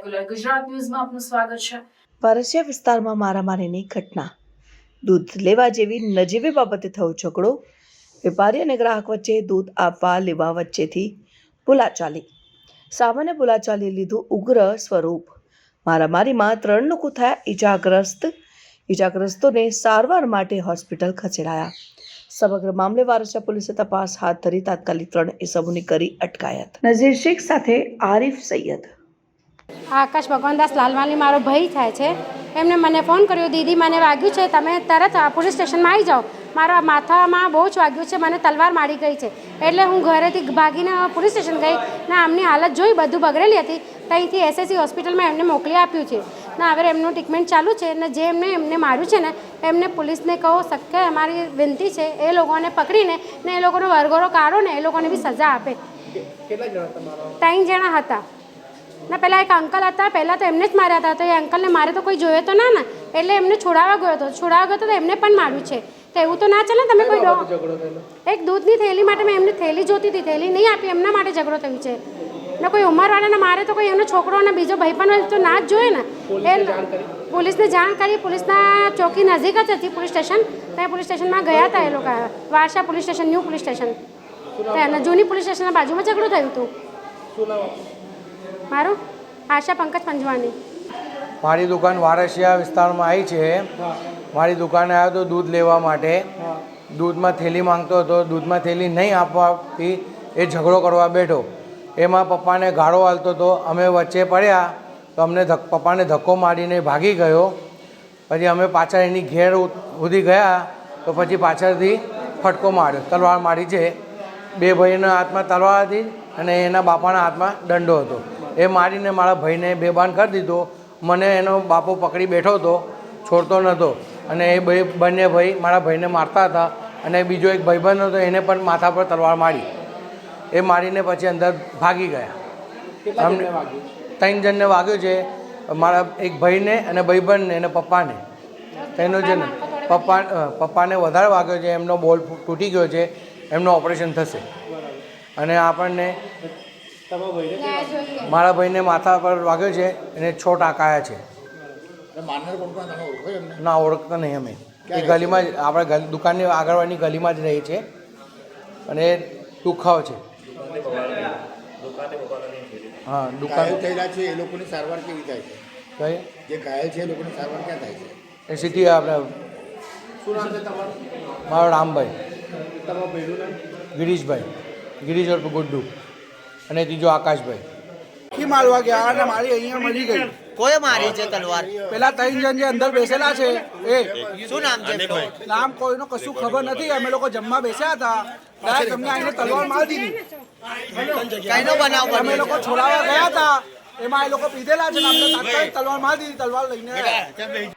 Secular Gujarat ન્યૂઝમાં આપનું સ્વાગત છે। વારસિયા વિસ્તારમાં મારામારીની ઘટના। દૂધ લેવા જેવી નજીવી બાબતે થયો ઝઘડો। વેપારી અને ગ્રાહક વચ્ચે દૂધ આપવા લેવા વચ્ચેથી બોલાચાલી। સામાન્ય બોલાચાલી લીધું ઉગ્ર સ્વરૂપ। મારામારીમાં 3 લોકો થયા ઈજાગ્રસ્તોને સારવાર માટે હોસ્પિટલ ખસેડાયા। સમગ્ર મામલે વારસિયા પોલીસે તપાસ હાથ ધરી તાત્કાલિક 3 ઇસમોની કરી અટકાયત। નઝીર શેખ સાથે આરિફ સૈયદ। આકાશ ભગવાનદાસ લાલવાણી મારો ભાઈ થાય છે। એમને મને ફોન કર્યો, દીદી મને વાગ્યું છે, તમે તરત પોલીસ સ્ટેશનમાં આવી જાઓ। મારા માથામાં બહુ જ વાગ્યું છે, મને તલવાર મારી ગઈ છે। એટલે હું ઘરેથી ભાગીને પોલીસ સ્ટેશન ગઈ ને આમની હાલત જોઈ, બધું બગડેલી હતી। ત્યાંથી એસએસસી હોસ્પિટલમાં એમને મોકલી આપ્યું છે ને હવે એમનું ટ્રીટમેન્ટ ચાલુ છે। ને જે એમને માર્યું છે ને એમને પોલીસને કહો શક્ય અમારી વિનંતી છે એ લોકોને પકડીને ને એ લોકોનો વરઘોડો કાઢો ને એ લોકોને બી સજા આપે। 3 જણા હતા ને પહેલાં એક અંકલ હતા, પહેલાં તો એમને જ માર્યા હતા। તો એ અંકલને મારે તો કોઈ જોયો તો ના ને, એટલે એમને છોડાવવા ગયો તો એમને પણ માર્યું છે। તો એવું તો ના ચાલે ને, તમે કોઈ એક દૂધની થેલી માટે મેં એમની થેલી જોતી હતી, થેલી નહીં આપી, એમના માટે ઝઘડો થયો છે ને। કોઈ ઉંમરવાળાને મારે તો કોઈ એમનો છોકરો અને બીજો ભાઈ પણ તો ના જ જોઈએ ને। એ પોલીસને જાણ કરી, પોલીસના ચોકી નજીક જ હતી પોલીસ સ્ટેશન। ત્યાં પોલીસ સ્ટેશનમાં ગયા હતા એ લોકો, Varasiya police station, new police station, ત્યાં જૂની પોલીસ સ્ટેશનના બાજુમાં ઝઘડો થયું હતું। મારું આશા પંકજ પંજવાણી। મારી દુકાન વારસિયા વિસ્તારમાં આવી છે। મારી દુકાને આવ્યો તો દૂધ લેવા માટે। દૂધમાં થેલી માંગતો હતો, દૂધમાં થેલી નહીં આપવાથી એ ઝઘડો કરવા બેઠો। એમાં પપ્પાને ગાળો હાલતો હતો, અમે વચ્ચે પડ્યા તો અમને પપ્પાને ધક્કો મારીને ભાગી ગયો। પછી અમે પાછળ એની ઘેર સુધી ગયા તો પછી પાછળથી ફટકો માર્યો, તલવાર મારી છે। 2 ભાઈના હાથમાં તલવાર હતી અને એના બાપાના હાથમાં દંડો હતો। એ મારીને મારા ભાઈને બેભાન કરી દીધો। મને એનો બાપો પકડી બેઠો હતો, છોડતો નહોતો, અને એ બંને ભાઈ મારા ભાઈને મારતા હતા। અને બીજો એક ભાઈબંધ હતો, એને પણ માથા પર તલવાર મારી। એ મારીને પછી અંદર ભાગી ગયા। 3 જણને વાગ્યું છે, મારા એક ભાઈને અને ભાઈબંધને અને પપ્પાને। તેનો છે ને પપ્પાને વધારે વાગ્યો છે, એમનો બોલ તૂટી ગયો છે, એમનું ઓપરેશન થશે। અને આપણને મારા ભાઈને માથા પર વાગ્યો છે, એને 6 ટાંકાયા છે। ના, ઓળખતા નહીં અમે। એ ગલીમાં જ, આપણે દુકાનની આગળવાળની ગલીમાં જ રહી છે અને દુખાવો છે। હા, દુકાન થયેલા છે એ લોકોની સારવાર કેવી થાય છે? કઈ જે ઘાયલ છે એ લોકોની સારવાર ક્યાં થાય છે? એ સિટી આપણે મારો રામભાઈ, ગિરીશ ઉર્ફ ગુડ્ડુ, અને ત્રીજો આકાશભાઈ। મારવા ગયા અને મારી અહીંયા મરી ગઈ। કોઈ મારી છે તલવાર? પેલા 3 જણ જે અંદર બેસેલા છે એ શું નામ છે? નામ કોઈનો કશું ખબર નથી। અમે લોકો જમવા બેસ્યા હતા, ત્યારે તમને આઈને તલવાર મારી દીધી। કઈનો બનાવ અમે લોકો છોડાવવા ગયા હતા, એમાં એ લોકો પીધેલા છે ને અમને તાત્કાલિક તલવાર મારી દીધી। તલવાર લઈને આવ્યા।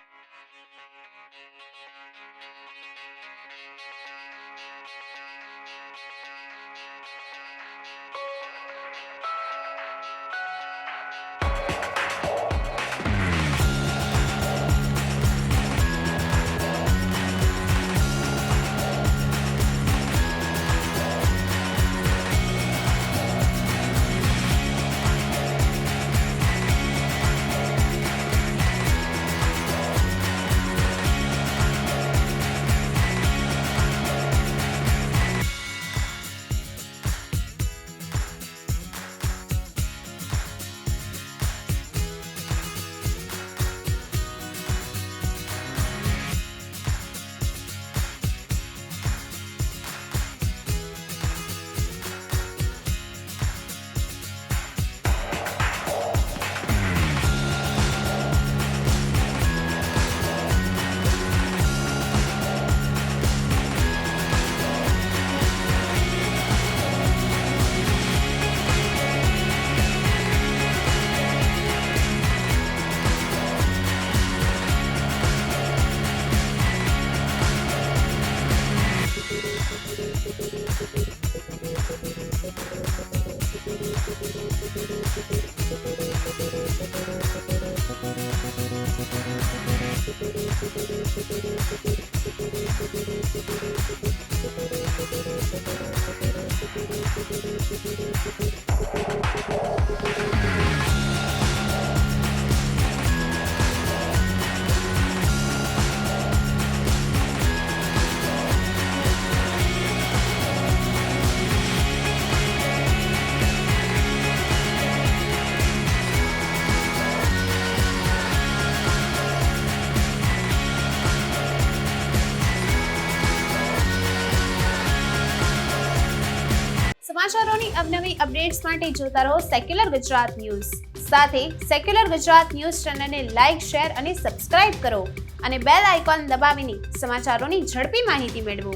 સમાચારોની અવનવી અપડેટ્સ માટે જોતા રહો સેક્યુલર ગુજરાત ન્યૂઝ. સાથે સેક્યુલર ગુજરાત ન્યૂઝ ચેનલને લાઇક, શેર અને સબસ્ક્રાઇબ કરો અને બેલ આઇકોન દબાવીને સમાચારોની ઝડપી માહિતી મેળવો.